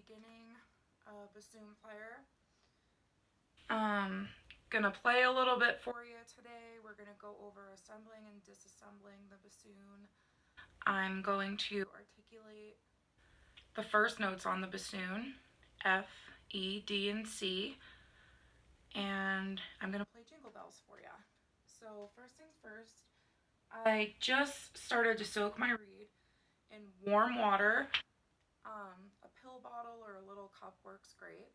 beginning bassoon player. Gonna play a little bit for you today. We're gonna go over assembling and disassembling the bassoon. I'm going to articulate the first notes on the bassoon, F, E, D, and C, and I'm gonna play Jingle Bells for you. So first things first, I just started to soak my reed in warm water. A pill bottle or a little cup works great.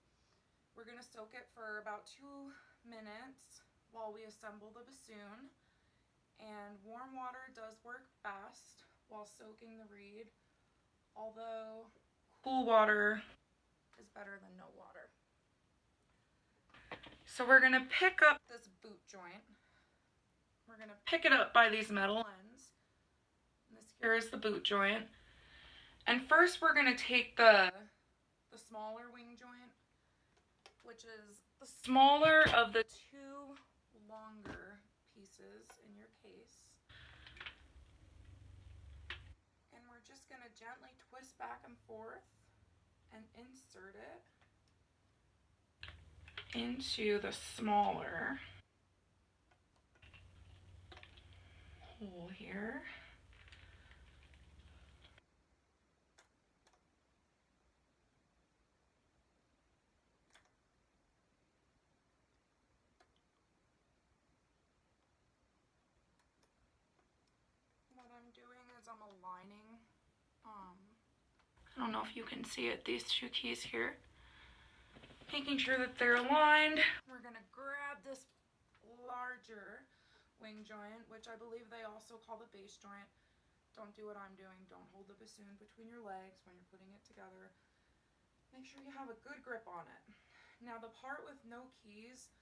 We're gonna soak it for about 2 minutes while we assemble the bassoon. And warm water does work best while soaking the reed, although cool water is better than no water. So we're gonna pick up this boot joint. We're gonna pick it up by these metal ends. And this here is the boot joint. And first we're gonna take the smaller wing joint, which is the smaller of the 2 longer pieces in your case. And we're just going to gently twist back and forth and insert it into the smaller hole here. What I'm doing is I'm aligning, I don't know if you can see it, these 2 keys here. Making sure that they're aligned. We're going to grab this larger wing joint, which I believe they also call the bass joint. Don't do what I'm doing. Don't hold the bassoon between your legs when you're putting it together. Make sure you have a good grip on it. Now the part with no keys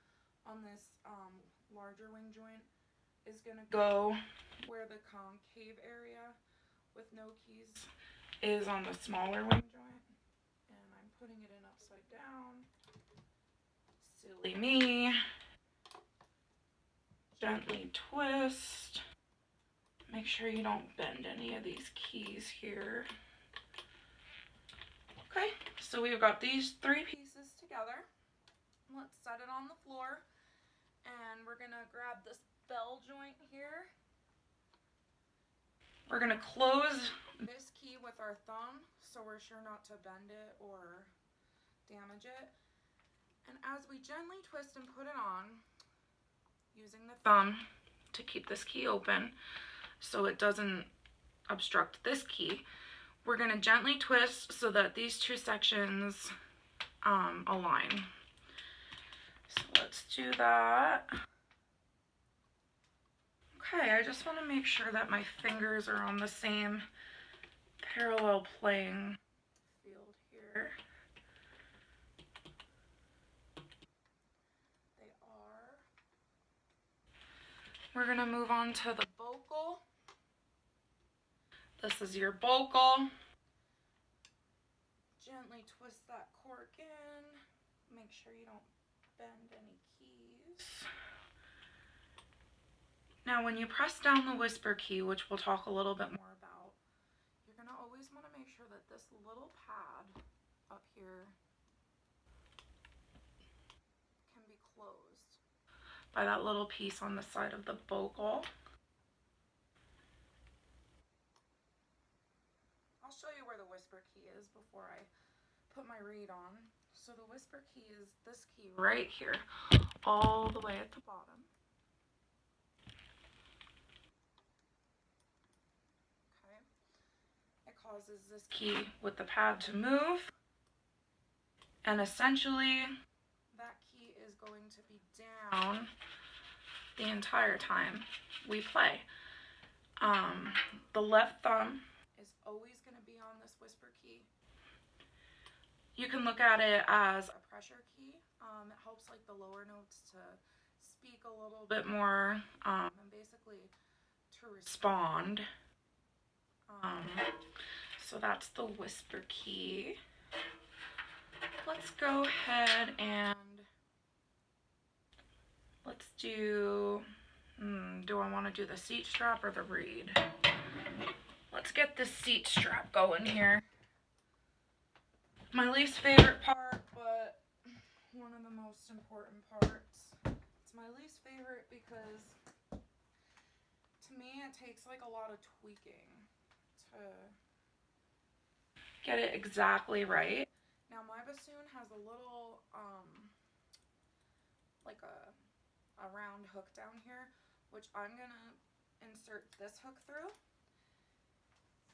on this larger wing joint is going to go where the concave area with no keys is on the smaller wing joint. And I'm putting it in upside down. Silly me. Gently twist. Make sure you don't bend any of these keys here. Okay, so we've got these 3 pieces together. Let's set it on the floor. And we're gonna grab this bell joint here. We're gonna close this key with our thumb so we're sure not to bend it or damage it. And as we gently twist and put it on, using the thumb to keep this key open so it doesn't obstruct this key, we're going to gently twist so that these 2 sections align. So let's do that. Okay, I just want to make sure that my fingers are on the same parallel playing field here. They are. We're going to move on to the bocal. This is your bocal. Gently twist that cork in. Make sure you don't bend any keys. Now when you press down the whisper key, which we'll talk a little bit more about, you're going to always want to make sure that this little pad up here can be closed by that little piece on the side of the bocal. I'll show you where the whisper key is before I put my reed on. So the whisper key is this key right here, all the way at the bottom. Okay. It causes this key with the pad to move. And essentially, that key is going to be down the entire time we play. The left thumb is always going to be on this whisper key. You can look at it as a pressure key. It helps like the lower notes to speak a little bit more and basically to respond. So that's the whisper key. Let's go ahead and let's do I want to do the seat strap or the reed? Let's get the seat strap going here. My least favorite part, but one of the most important parts. It's my least favorite because to me it takes like a lot of tweaking to get it exactly right. Now my bassoon has a little like a round hook down here, which I'm gonna insert this hook through,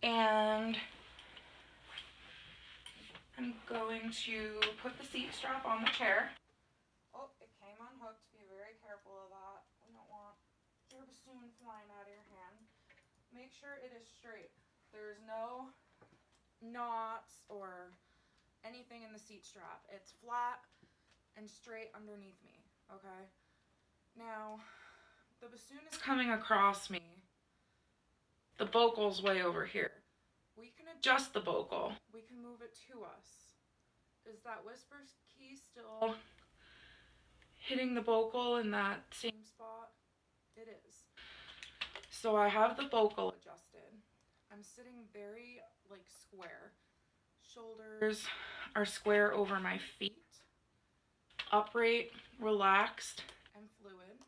and I'm going to put the seat strap on the chair. Oh, it came unhooked. Be very careful of that. We don't want your bassoon flying out of your hand. Make sure it is straight. There's no knots or anything in the seat strap. It's flat and straight underneath me, okay? Now, the bassoon is coming across me. The bocal's way over here. We can adjust the bocal. We can move it to us. Is that whisper key still hitting the bocal in that same spot? It is. So I have the bocal adjusted. I'm sitting very like square. Shoulders are square over my feet. Upright, relaxed, and fluid.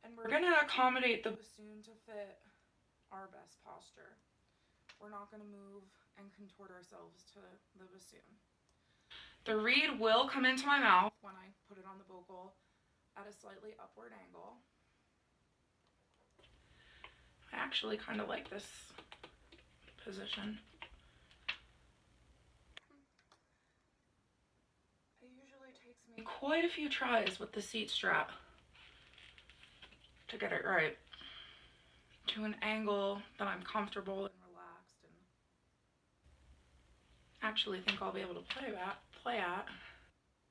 And we're going to accommodate the bassoon to fit our best posture. We're not going to move and contort ourselves to the bassoon. The reed will come into my mouth when I put it on the bocal at a slightly upward angle. I actually kind of like this position. It usually takes me quite a few tries with the seat strap to get it right to an angle that I'm comfortable and relaxed and actually think I'll be able to play at.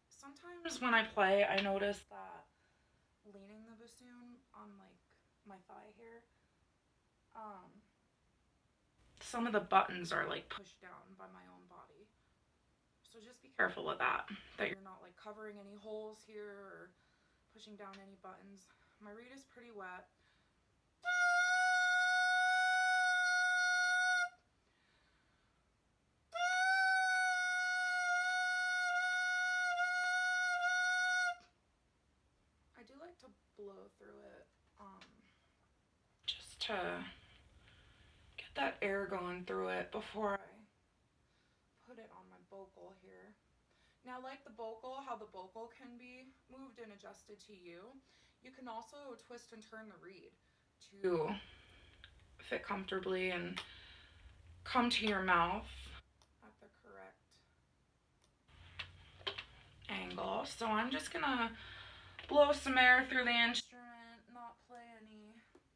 Sometimes when I play, I notice that leaning the bassoon on like my thigh here, some of the buttons are like pushed down by my own body. So just be careful of that you're not like covering any holes here or pushing down any buttons. My reed is pretty wet. I do like to blow through it, just to get that air going through it before I put it on my bocal here. Now, like the bocal, how the bocal can be moved and adjusted to you, you can also twist and turn the reed to fit comfortably and come to your mouth at the correct angle. So I'm just gonna blow some air through the instrument, not play any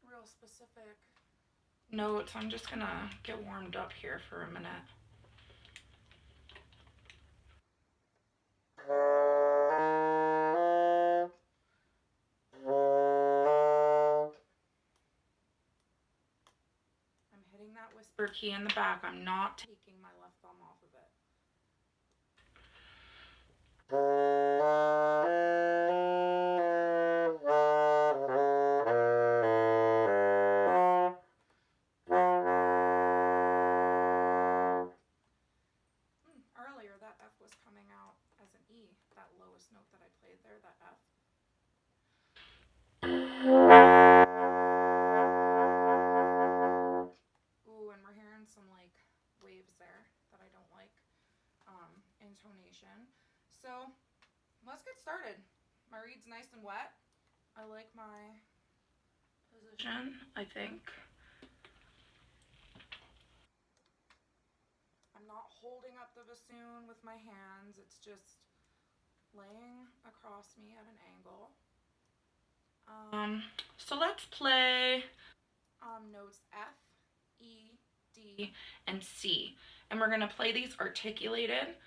real specific notes. I'm just gonna get warmed up here for a minute. I'm hitting that whisper key in the back. I'm not taking my left thumb off of it. Earlier, that F was coming out as an E, that lowest note that I played there, that F. Ooh, and we're hearing some like waves there that I don't like, intonation. So let's get started. My reed's nice and wet. I like my position, I think. I'm not holding up the bassoon with my hands. It's just laying across me at an angle. So let's play notes F, E, D, and C. And we're going to play these articulated.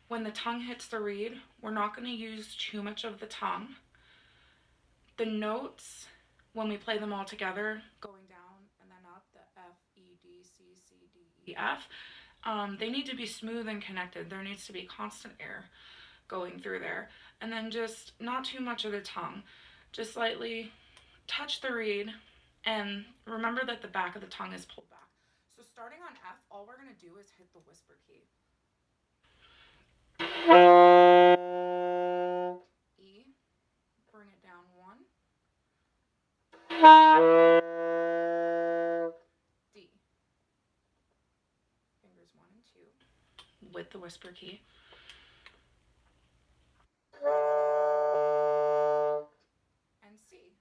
When the tongue hits the reed, we're not going to use too much of the tongue. The notes, when we play them all together, going down and then up, the F, E, D, C, C, D, E, F, they need to be smooth and connected. There needs to be constant air going through there. And then just not too much of the tongue. Just lightly touch the reed, and remember that the back of the tongue is pulled back. So starting on F, all we're going to do is hit the whisper key. E, bring it down 1. D, fingers 1 and 2 with the whisper key. And C,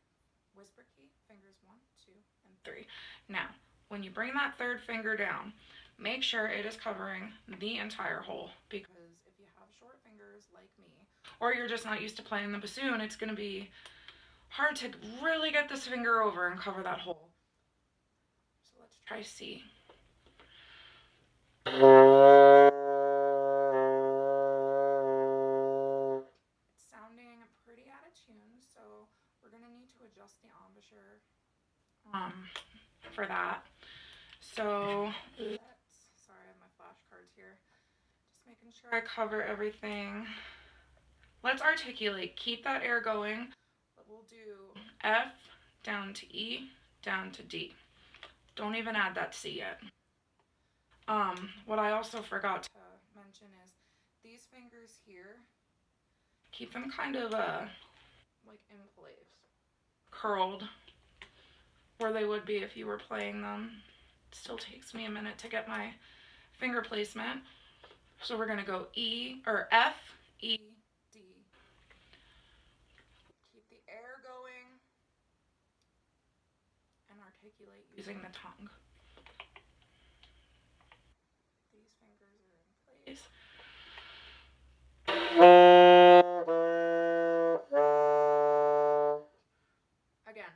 whisper key, fingers 1, 2, and 3. Now, when you bring that third finger down, make sure it is covering the entire hole, because if you have short fingers like me, or you're just not used to playing the bassoon, it's going to be hard to really get this finger over and cover that hole. So let's try C. It's sounding pretty out of tune, so we're going to need to adjust the embouchure for that. So sorry, I have my flashcards here. Just making sure I cover everything. Let's articulate. Keep that air going. But we'll do F down to E down to D. Don't even add that C yet. What I also forgot to mention is these fingers here, keep them kind of like in place, curled where they would be if you were playing them. It still takes me a minute to get my finger placement. So we're gonna go E or F, E, D. Keep the air going and articulate using the tongue. These fingers are in place. Again.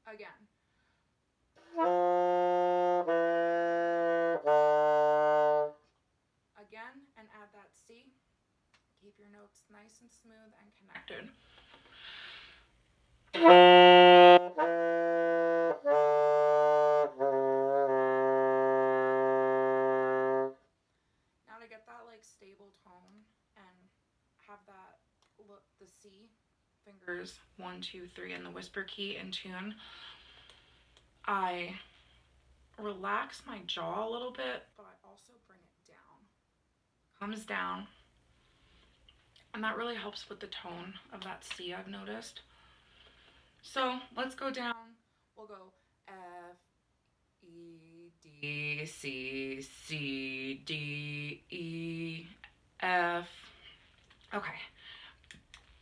Again. Again, and add that C. Keep your notes nice and smooth and connected. Now to get that like stable tone and have that look, the C fingers 1, 2, 3 in the whisper key in tune, I relax my jaw a little bit, but I also bring it down. Comes down. And that really helps with the tone of that C, I've noticed. So let's go down. We'll go F, E, D, C, C, D, E, F. Okay.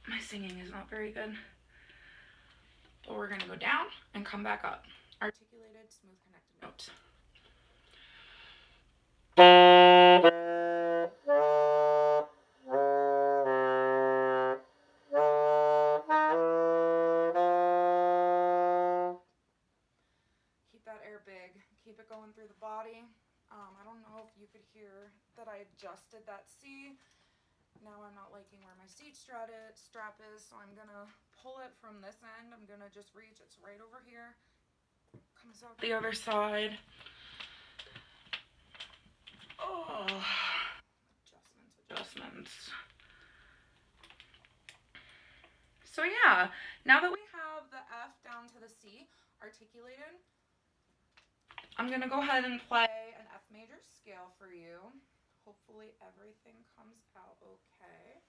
My singing is not very good. But we're going to go down and come back up. Articulated, smooth, connected notes. Keep that air big. Keep it going through the body. I don't know if you could hear that I adjusted that C. Now I'm not liking where my seat strap is, so I'm going to pull it from this end. I'm going to just reach. It's right over here. Comes out the other side. Oh, adjustments. So yeah, now that we have the F down to the C articulated, I'm going to go ahead and play an F major scale for you. Hopefully everything comes out okay.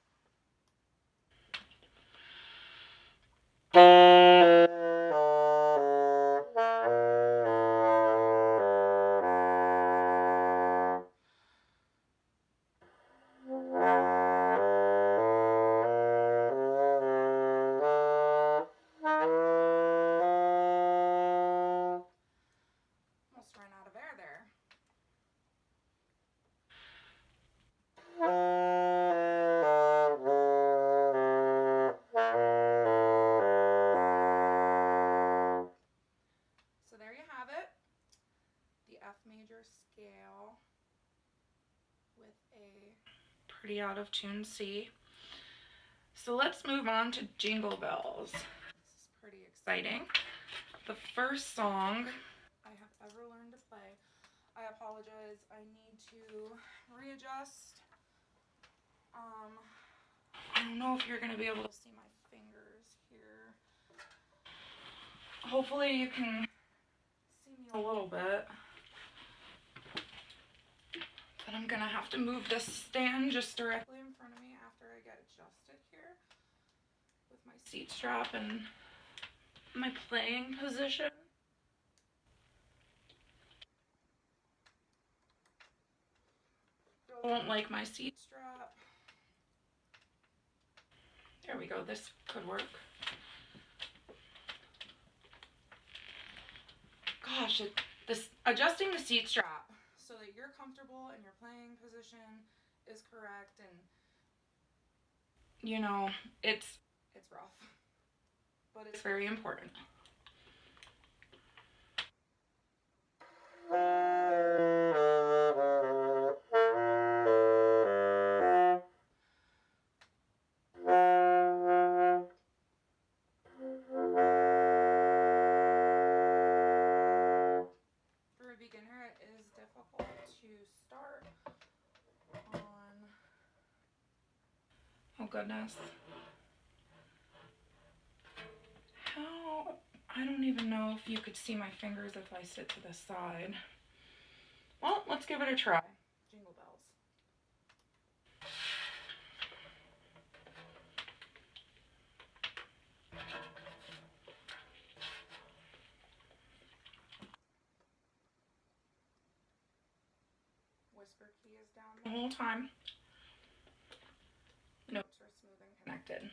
Almost ran out of air there. So there you have it, the F major scale with a pretty out of tune C. So let's move on to Jingle Bells. This is pretty exciting. The first song I have ever learned to play. I apologize, I need to readjust. I don't know if you're going to be able to see my fingers here. hopefully you can see me a little bit. But I'm gonna have to move this stand just directly in front of me after I get adjusted here with my seat strap and my playing position. I don't like my seat strap. There we go, this could work. Gosh, adjusting the seat strap so that you're comfortable and your playing position is correct, and you know, it's rough, but it's very important. For a beginner, it is difficult to start on. Oh goodness. How? I don't even know if you could see my fingers if I sit to the side. Well, let's give it a try. Jingle bells. Whisper key is down the whole time. The notes are smooth and connected.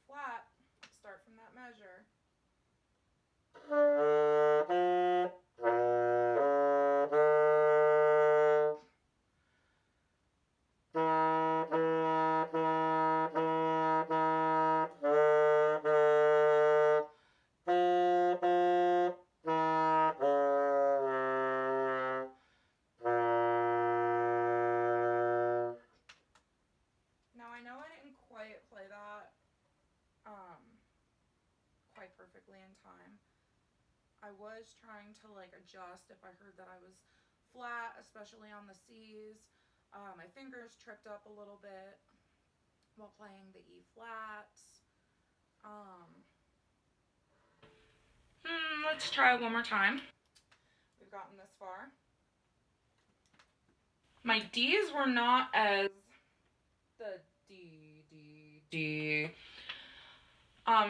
Flat. Let's start from that measure. Now I know I didn't quite play that quite perfectly in time. I was trying to like adjust if I heard that I was flat, especially on the C's. My fingers tripped up a little bit while playing the E flats. Let's try it one more time. We've gotten this far. My D's were not as the D, D, D.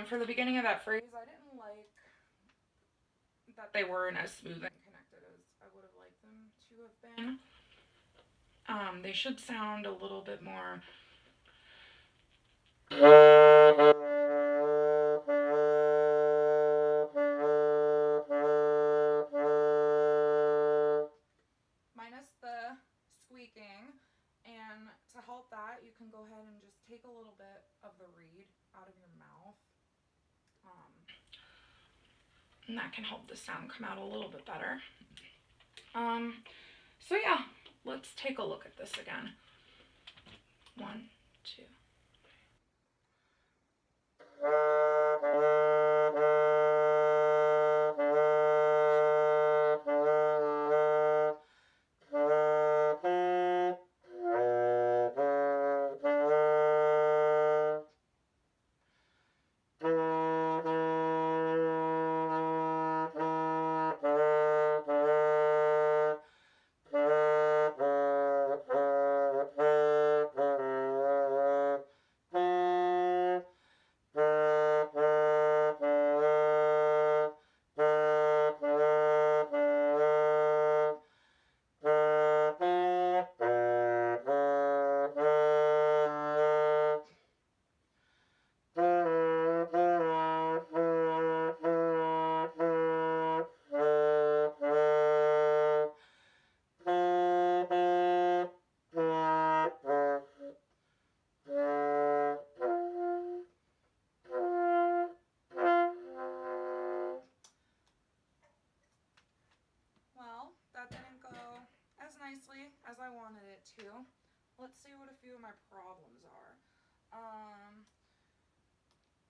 For the beginning of that phrase, I didn't like that they weren't as smooth and connected as I would have liked them to have been. They should sound a little bit more. Minus the squeaking, and to help that, you can go ahead and just take a little bit of the reed out of your mouth. And that can help the sound come out a little bit better. So yeah, let's take a look at this again. 1, 2.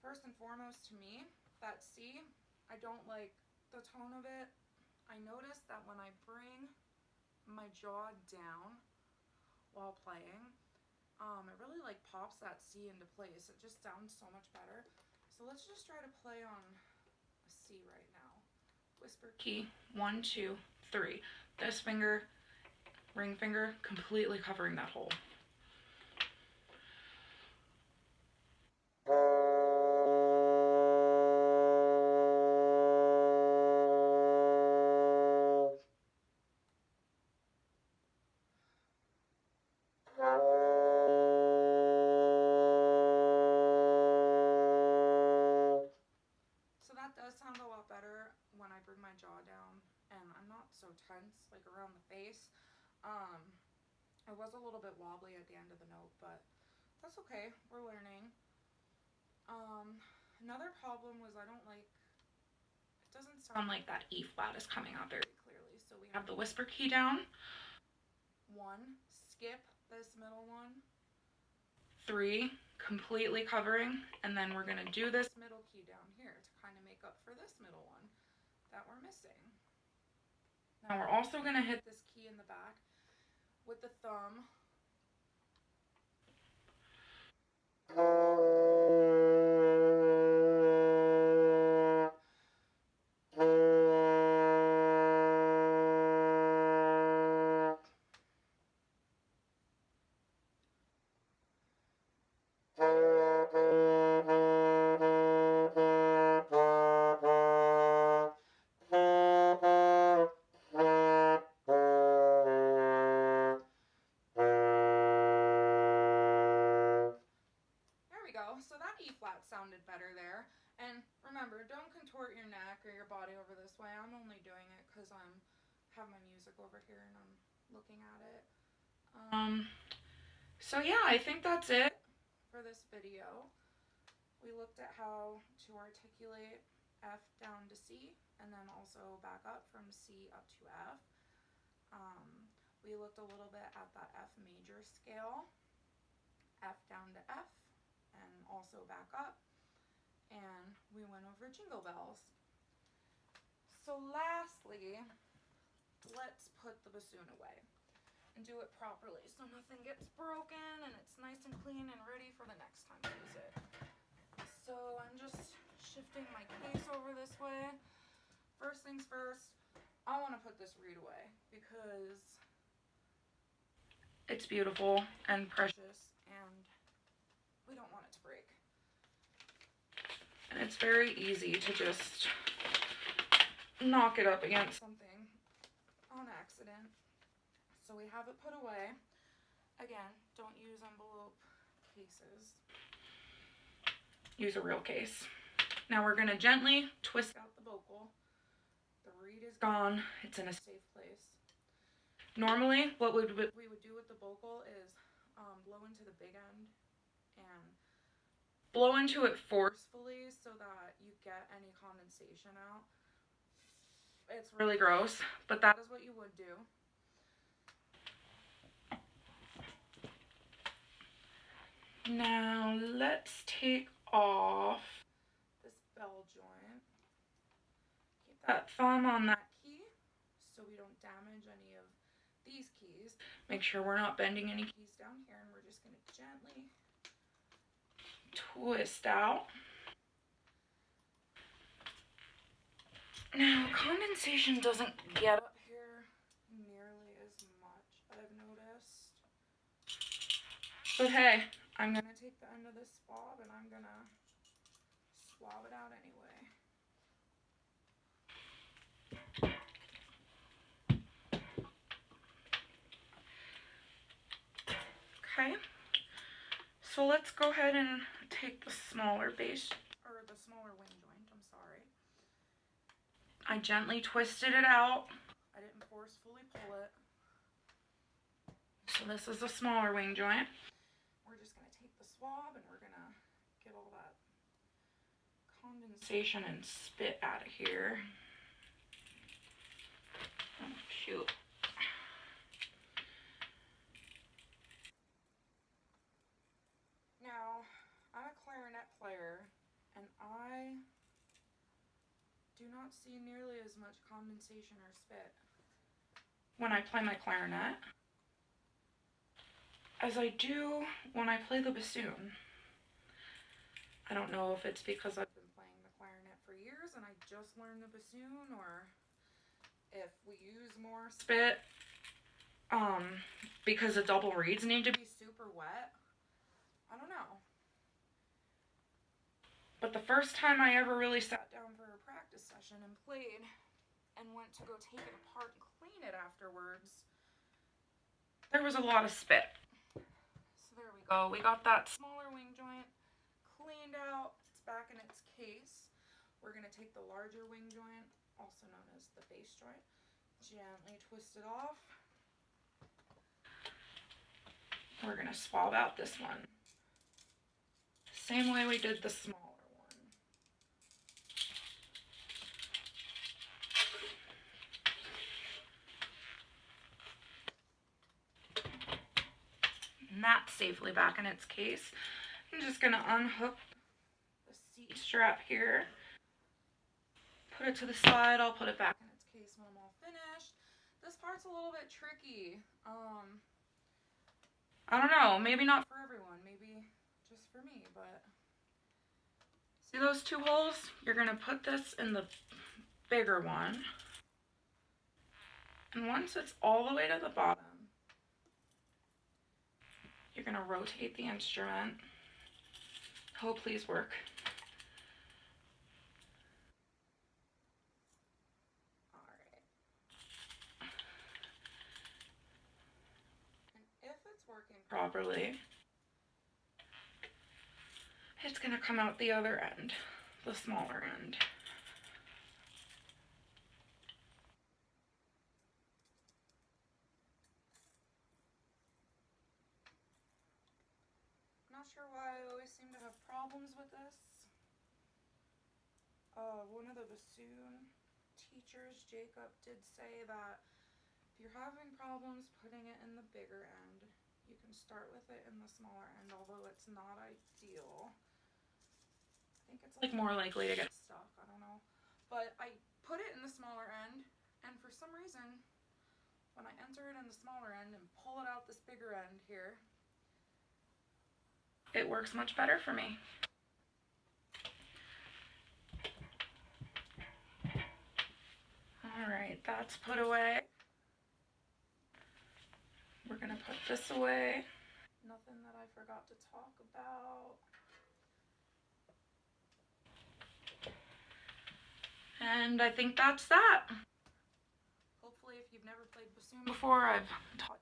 First and foremost, to me, that C, I don't like the tone of it. I notice that when I bring my jaw down while playing, it really like pops that C into place. It just sounds so much better. So let's just try to play on a C right now. Whisper key, 1, 2, 3. This finger, ring finger, completely covering that hole. So that does sound a lot better when I bring my jaw down and I'm not so tense like around the face. It was a little bit wobbly at the end of the note, but that's okay. We're learning. Another problem was I don't like, it doesn't sound like that E flat is coming out very clearly. So we have the whisper key down. 1, skip this middle one. 3, completely covering, and then we're gonna do this middle key down here to kind of make up for this middle one that we're missing. Now we're also gonna hit this key in the back with the thumb. So that E flat sounded better there. And remember, don't contort your neck or your body over this way. I'm only doing it because I have my music over here and I'm looking at it. So yeah, I think that's it for this video. We looked at how to articulate F down to C and then also back up from C up to F. We looked a little bit at that F major scale, F down to F, and also back up, and we went over jingle bells. So lastly, let's put the bassoon away and do it properly so nothing gets broken and it's nice and clean and ready for the next time to use it. So I'm just shifting my case over this way. First things first, I want to put this reed away because it's beautiful and precious and we don't want it to break. And it's very easy to just knock it up against something on accident. So we have it put away. Again, don't use envelope cases. Use a real case. Now we're gonna gently twist out the vocal. The reed is gone. It's in a safe place. Normally, what we would do with the vocal is blow into the big end and blow into it forcefully so that you get any condensation out. It's really gross, but that is what you would do. Now let's take off this bell joint. Keep that thumb on that key so we don't damage any of these keys. Make sure we're not bending any keys down here, and we're just going to gently twist out. Now, condensation doesn't get up here nearly as much, I've noticed. But hey, I'm going to take the end of this swab and I'm going to swab it out anyway. Okay, so let's go ahead and take the smaller bass, or the smaller wing joint, I'm sorry. I gently twisted it out. I didn't forcefully pull it. So this is a smaller wing joint. We're just going to take the swab and we're going to get all that condensation and spit out of here. Oh, shoot. Now, I do not see nearly as much condensation or spit when I play my clarinet as I do when I play the bassoon. I don't know if it's because I've been playing the clarinet for years and I just learned the bassoon, or if we use more spit because the double reeds need to be super wet. I don't know. But the first time I ever really sat down for a practice session and played and went to go take it apart and clean it afterwards, there was a lot of spit. So there we go. We got that smaller wing joint cleaned out. It's back in its case. We're going to take the larger wing joint, also known as the bass joint, gently twist it off. We're going to swab out this one. Same way we did the smaller one. And that's safely back in its case. I'm just going to unhook the seat strap here. Put it to the side. I'll put it back in its case when I'm all finished. This part's a little bit tricky. I don't know, maybe not for everyone, maybe just for me, but see those two holes? You're gonna put this in the bigger one, and once it's all the way to the bottom, you're gonna rotate the instrument. Oh, please work. All right. And if it's working properly, it's gonna come out the other end, the smaller end. Not sure why I always seem to have problems with this. One of the bassoon teachers, Jacob, did say that if you're having problems putting it in the bigger end, you can start with it in the smaller end, although it's not ideal. I think it's like more likely to get stuck, I don't know. But I put it in the smaller end, and for some reason, when I enter it in the smaller end and pull it out this bigger end here, it works much better for me. All right, that's put away. We're gonna put this away. Nothing that I forgot to talk about. And I think that's that. Hopefully, if you've never played bassoon before, I've taught